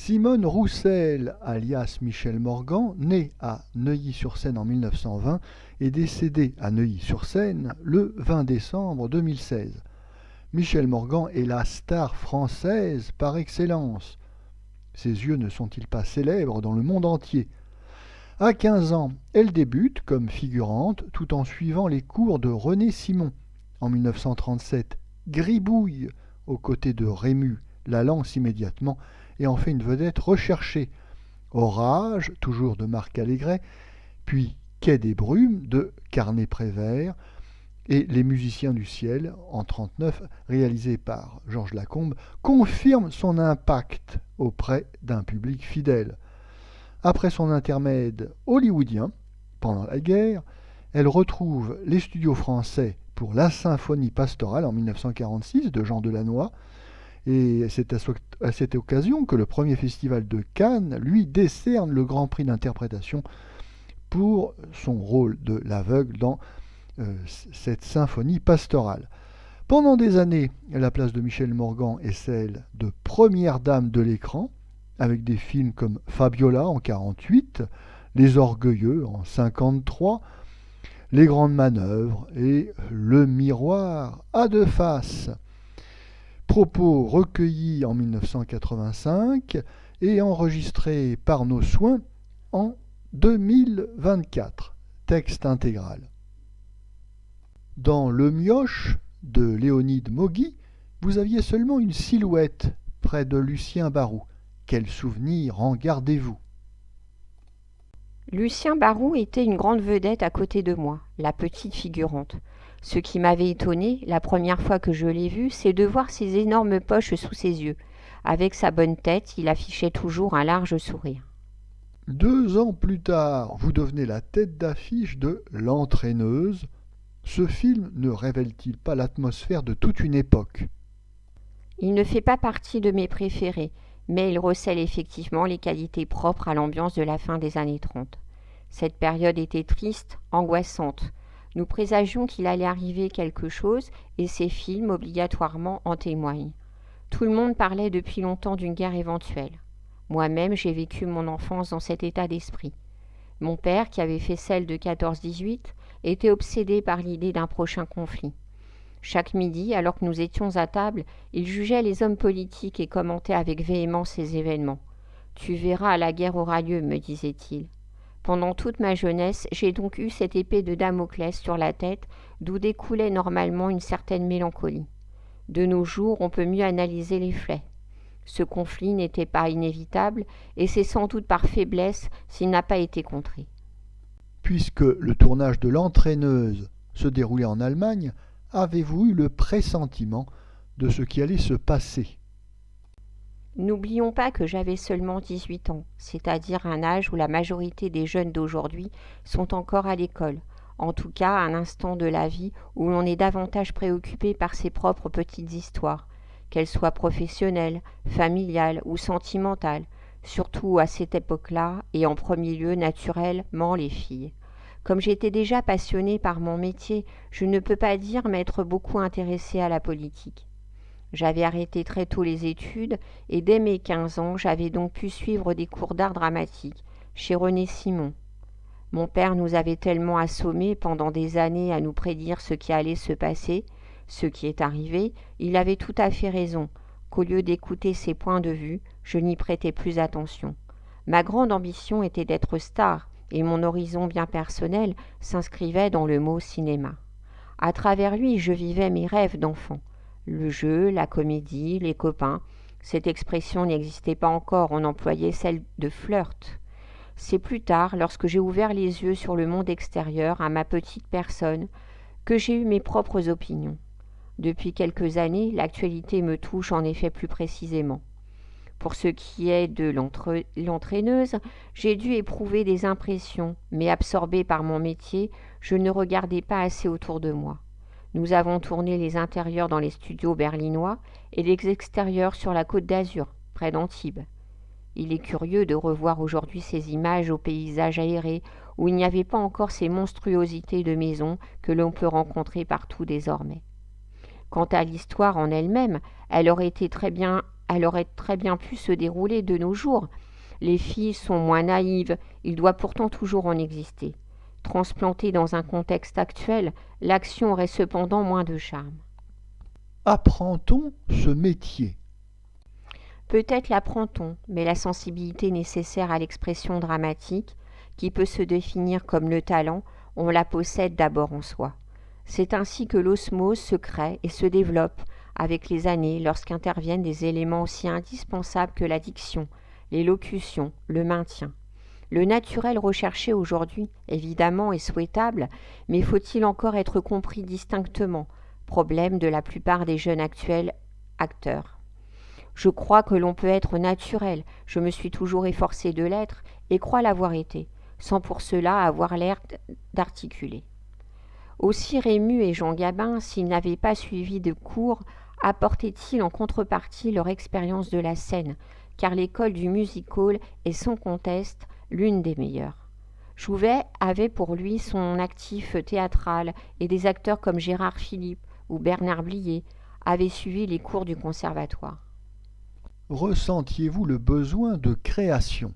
Simone Roussel, alias Michel Morgan, né à Neuilly-sur-Seine en 1920 et décédé à Neuilly-sur-Seine le 20 décembre 2016. Michel Morgan est la star française par excellence. Ses yeux ne sont-ils pas célèbres dans le monde entier? À 15 ans, elle débute comme figurante tout en suivant les cours de René Simon. En 1937, Gribouille, aux côtés de Rému, la lance immédiatement et en fait une vedette recherchée. Orage, toujours de Marc Allégret, puis Quai des Brumes de Carnet-Prévert et Les Musiciens du Ciel en 1939, réalisé par Georges Lacombe, confirme son impact auprès d'un public fidèle. Après son intermède hollywoodien, pendant la guerre, elle retrouve les studios français pour La Symphonie pastorale en 1946 de Jean Delannoy, et c'est à cette occasion que le premier festival de Cannes lui décerne le Grand Prix d'interprétation pour son rôle de l'aveugle dans cette symphonie pastorale. Pendant des années, la place de Michel Morgan est celle de première dame de l'écran, avec des films comme Fabiola en 1948, Les Orgueilleux en 1953, Les Grandes Manœuvres et Le Miroir à deux faces. Propos recueillis en 1985 et enregistrés par nos soins en 2024. Texte intégral. Dans Le Mioche de Léonide Mogui, vous aviez seulement une silhouette près de Lucien Barou. Quel souvenir en gardez-vous? Lucien Barou était une grande vedette à côté de moi, la petite figurante. Ce qui m'avait étonné, la première fois que je l'ai vu, c'est de voir ses énormes poches sous ses yeux. Avec sa bonne tête, il affichait toujours un large sourire. 2 ans plus tard, vous devenez la tête d'affiche de L'Entraîneuse. Ce film ne révèle-t-il pas l'atmosphère de toute une époque? Il ne fait pas partie de mes préférés, mais il recèle effectivement les qualités propres à l'ambiance de la fin des années 30. Cette période était triste, angoissante. Nous présagions qu'il allait arriver quelque chose et ces films obligatoirement en témoignent. Tout le monde parlait depuis longtemps d'une guerre éventuelle. Moi-même, j'ai vécu mon enfance dans cet état d'esprit. Mon père, qui avait fait celle de 14-18, était obsédé par l'idée d'un prochain conflit. Chaque midi, alors que nous étions à table, il jugeait les hommes politiques et commentait avec véhémence ces événements. « Tu verras, la guerre aura lieu, me disait-il. Pendant toute ma jeunesse, j'ai donc eu cette épée de Damoclès sur la tête, d'où découlait normalement une certaine mélancolie. De nos jours, on peut mieux analyser les faits. Ce conflit n'était pas inévitable, et c'est sans doute par faiblesse s'il n'a pas été contré. » Puisque le tournage de L'Entraîneuse se déroulait en Allemagne, avez-vous eu le pressentiment de ce qui allait se passer? N'oublions pas que j'avais seulement 18 ans, c'est-à-dire un âge où la majorité des jeunes d'aujourd'hui sont encore à l'école, en tout cas à un instant de la vie où l'on est davantage préoccupé par ses propres petites histoires, qu'elles soient professionnelles, familiales ou sentimentales, surtout à cette époque-là et en premier lieu naturellement les filles. Comme j'étais déjà passionnée par mon métier, je ne peux pas dire m'être beaucoup intéressée à la politique. J'avais arrêté très tôt les études et dès mes 15 ans, j'avais donc pu suivre des cours d'art dramatique chez René Simon. Mon père nous avait tellement assommés pendant des années à nous prédire ce qui allait se passer, ce qui est arrivé, il avait tout à fait raison, qu'au lieu d'écouter ses points de vue, je n'y prêtais plus attention. Ma grande ambition était d'être star, et mon horizon bien personnel s'inscrivait dans le mot cinéma. À travers lui, je vivais mes rêves d'enfant. Le jeu, la comédie, les copains. Cette expression n'existait pas encore, on employait celle de flirt. C'est plus tard, lorsque j'ai ouvert les yeux sur le monde extérieur, à ma petite personne, que j'ai eu mes propres opinions. Depuis quelques années, l'actualité me touche en effet plus précisément. Pour ce qui est de l'entraîneuse, j'ai dû éprouver des impressions, mais absorbée par mon métier, je ne regardais pas assez autour de moi. Nous avons tourné les intérieurs dans les studios berlinois et les extérieurs sur la Côte d'Azur, près d'Antibes. Il est curieux de revoir aujourd'hui ces images aux paysages aérés où il n'y avait pas encore ces monstruosités de maisons que l'on peut rencontrer partout désormais. Quant à l'histoire en elle-même, elle aurait été très bien elle aurait très bien pu se dérouler de nos jours. Les filles sont moins naïves, il doit pourtant toujours en exister. Transplantée dans un contexte actuel, l'action aurait cependant moins de charme. Apprend-on ce métier? Peut-être l'apprend-on, mais la sensibilité nécessaire à l'expression dramatique, qui peut se définir comme le talent, on la possède d'abord en soi. C'est ainsi que l'osmose se crée et se développe avec les années lorsqu'interviennent des éléments aussi indispensables que la diction, l'élocution, le maintien. Le naturel recherché aujourd'hui, évidemment, est souhaitable, mais faut-il encore être compris distinctement, problème de la plupart des jeunes actuels acteurs. Je crois que l'on peut être naturel, je me suis toujours efforcé de l'être et crois l'avoir été, sans pour cela avoir l'air d'articuler. Aussi Rému et Jean Gabin, s'ils n'avaient pas suivi de cours, apportaient-ils en contrepartie leur expérience de la scène, car l'école du music-hall est sans conteste l'une des meilleures. Jouvet avait pour lui son actif théâtral et des acteurs comme Gérard Philippe ou Bernard Blier avaient suivi les cours du conservatoire. Ressentiez-vous le besoin de création?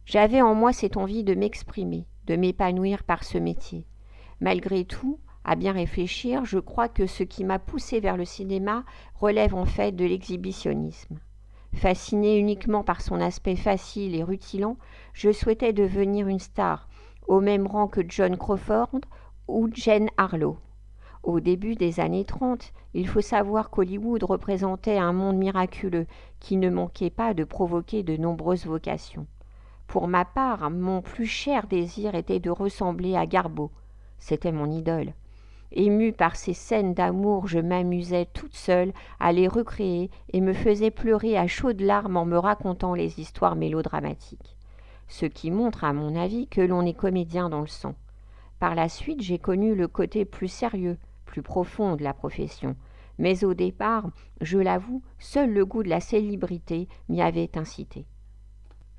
J'avais en moi cette envie de m'exprimer, de m'épanouir par ce métier. Malgré tout, à bien réfléchir, je crois que ce qui m'a poussé vers le cinéma relève en fait de l'exhibitionnisme. Fasciné uniquement par son aspect facile et rutilant, je souhaitais devenir une star, au même rang que John Crawford ou Jane Harlow. Au début des années 30, il faut savoir qu'Hollywood représentait un monde miraculeux qui ne manquait pas de provoquer de nombreuses vocations. Pour ma part, mon plus cher désir était de ressembler à Garbeau. C'était mon idole. Émue par ces scènes d'amour, je m'amusais toute seule à les recréer et me faisais pleurer à chaudes larmes en me racontant les histoires mélodramatiques. Ce qui montre, à mon avis, que l'on est comédien dans le sang. Par la suite, j'ai connu le côté plus sérieux, plus profond de la profession. Mais au départ, je l'avoue, seul le goût de la célébrité m'y avait incité.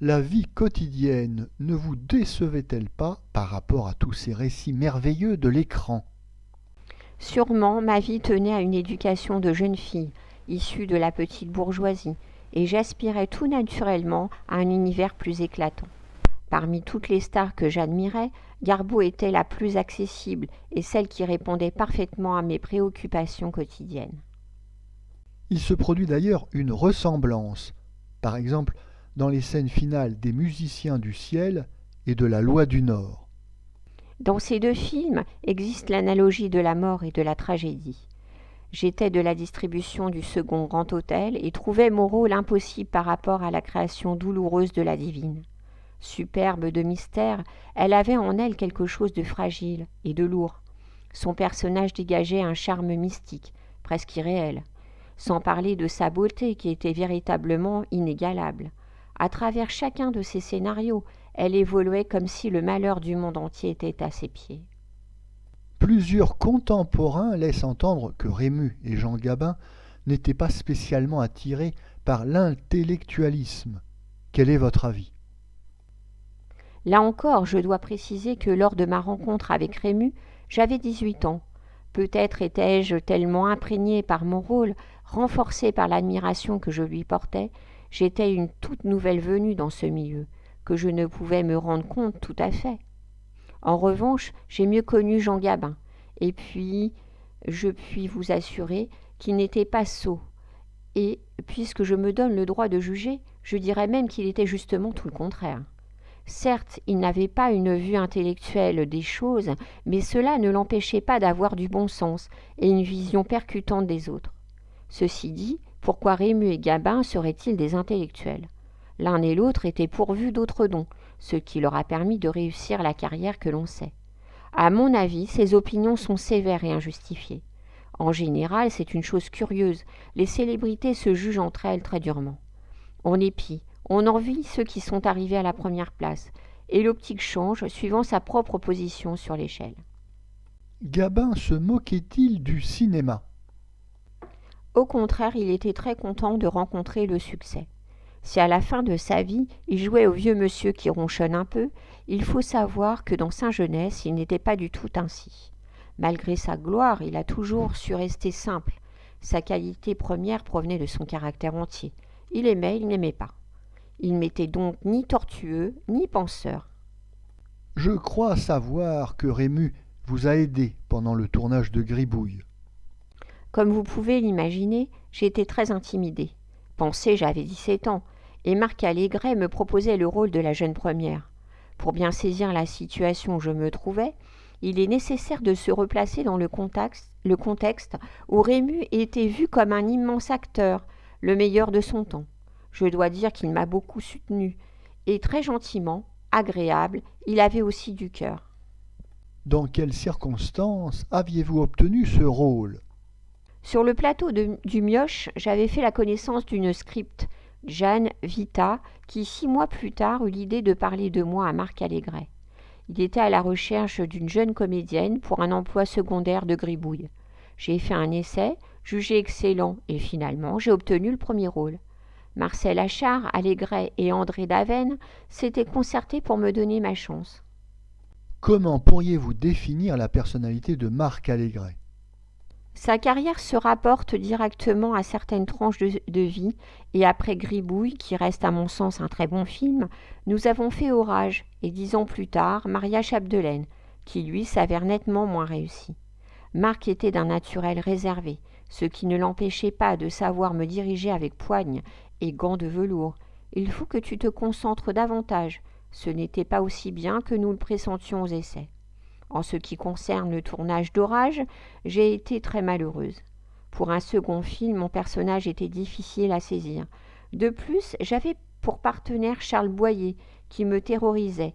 La vie quotidienne ne vous décevait-elle pas par rapport à tous ces récits merveilleux de l'écran? Sûrement, ma vie tenait à une éducation de jeune fille, issue de la petite bourgeoisie, et j'aspirais tout naturellement à un univers plus éclatant. Parmi toutes les stars que j'admirais, Garbeau était la plus accessible et celle qui répondait parfaitement à mes préoccupations quotidiennes. Il se produit d'ailleurs une ressemblance, par exemple dans les scènes finales des Musiciens du ciel et de La loi du Nord. Dans ces deux films existe l'analogie de la mort et de la tragédie. J'étais de la distribution du second grand hôtel et trouvais mon rôle impossible par rapport à la création douloureuse de la divine. Superbe de mystère, elle avait en elle quelque chose de fragile et de lourd. Son personnage dégageait un charme mystique, presque irréel, sans parler de sa beauté qui était véritablement inégalable. À travers chacun de ses scénarios, elle évoluait comme si le malheur du monde entier était à ses pieds. Plusieurs contemporains laissent entendre que Rému et Jean Gabin n'étaient pas spécialement attirés par l'intellectualisme. Quel est votre avis? Là encore, je dois préciser que lors de ma rencontre avec Rému, j'avais 18 ans. Peut-être étais-je tellement imprégnée par mon rôle, renforcée par l'admiration que je lui portais, j'étais une toute nouvelle venue dans ce milieu, que je ne pouvais me rendre compte tout à fait. En revanche, j'ai mieux connu Jean Gabin, et puis je puis vous assurer qu'il n'était pas sot. Et, puisque je me donne le droit de juger, je dirais même qu'il était justement tout le contraire. Certes, il n'avait pas une vue intellectuelle des choses, mais cela ne l'empêchait pas d'avoir du bon sens et une vision percutante des autres. Ceci dit, pourquoi Rému et Gabin seraient-ils des intellectuels? L'un et l'autre étaient pourvus d'autres dons, ce qui leur a permis de réussir la carrière que l'on sait. À mon avis, ces opinions sont sévères et injustifiées. En général, c'est une chose curieuse, les célébrités se jugent entre elles très durement. On épie, on envie ceux qui sont arrivés à la première place, et l'optique change suivant sa propre position sur l'échelle. Gabin se moquait-il du cinéma? Au contraire, il était très content de rencontrer le succès. Si à la fin de sa vie, il jouait au vieux monsieur qui ronchonne un peu, il faut savoir que dans sa jeunesse, il n'était pas du tout ainsi. Malgré sa gloire, il a toujours su rester simple, Sa qualité première provenait de son caractère entier. Il aimait, il n'aimait pas. Il n'était donc ni tortueux, ni penseur. Je crois savoir que Rému vous a aidé pendant le tournage de Gribouille. Comme vous pouvez l'imaginer, j'ai été très intimidée. Pensez, j'avais 17 ans, et Marc Allégret me proposait le rôle de la jeune première. Pour bien saisir la situation où je me trouvais, il est nécessaire de se replacer dans le contexte où Rému était vu comme un immense acteur, le meilleur de son temps. Je dois dire qu'il m'a beaucoup soutenue, et très gentiment, agréable, il avait aussi du cœur. Dans quelles circonstances aviez-vous obtenu ce rôle? Sur le plateau du Mioche, j'avais fait la connaissance d'une script, Jeanne Vita, qui 6 mois plus tard eut l'idée de parler de moi à Marc Allégret. Il était à la recherche d'une jeune comédienne pour un emploi secondaire de Gribouille. J'ai fait un essai, jugé excellent, et finalement j'ai obtenu le premier rôle. Marcel Achard, Allégret et André Daven s'étaient concertés pour me donner ma chance. Comment pourriez-vous définir la personnalité de Marc Allégret? Sa carrière se rapporte directement à certaines tranches de vie, et après Gribouille, qui reste à mon sens un très bon film, nous avons fait Orage, et 10 ans plus tard, Maria Chapdelaine, qui lui s'avère nettement moins réussi. Marc était d'un naturel réservé, ce qui ne l'empêchait pas de savoir me diriger avec poigne et gants de velours. Il faut que tu te concentres davantage. Ce n'était pas aussi bien que nous le pressentions aux essais. En ce qui concerne le tournage d'Orage, j'ai été très malheureuse. Pour un second film, mon personnage était difficile à saisir. De plus, j'avais pour partenaire Charles Boyer, qui me terrorisait.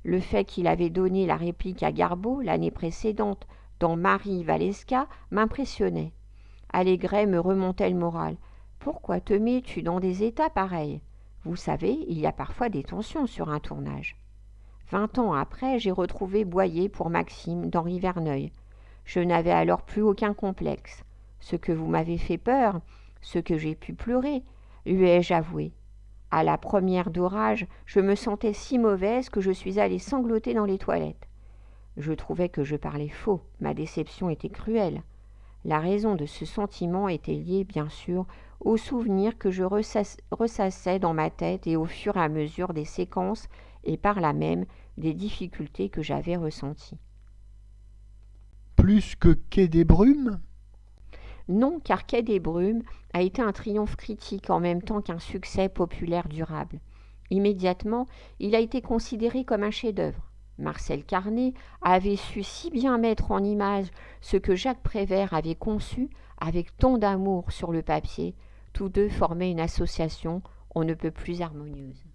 Le fait qu'il avait donné la réplique à Garbeau l'année précédente dans Marie Valeska m'impressionnait. Allégret me remontait le moral. Pourquoi te mets-tu dans des états pareils? Vous savez, il y a parfois des tensions sur un tournage. 20 ans après, j'ai retrouvé Boyer pour Maxime d'Henri Verneuil. Je n'avais alors plus aucun complexe. Ce que vous m'avez fait peur, ce que j'ai pu pleurer, lui ai-je avoué. À la première d'Orage, je me sentais si mauvaise que je suis allée sangloter dans les toilettes. Je trouvais que je parlais faux, ma déception était cruelle. La raison de ce sentiment était liée, bien sûr, aux souvenirs que je ressassais dans ma tête et au fur et à mesure des séquences et par là même des difficultés que j'avais ressenties. Plus que Quai des Brumes? Non, car Quai des Brumes a été un triomphe critique en même temps qu'un succès populaire durable. Immédiatement, il a été considéré comme un chef-d'œuvre. Marcel Carné avait su si bien mettre en image ce que Jacques Prévert avait conçu avec tant d'amour sur le papier. Tous deux formaient une association on ne peut plus harmonieuse.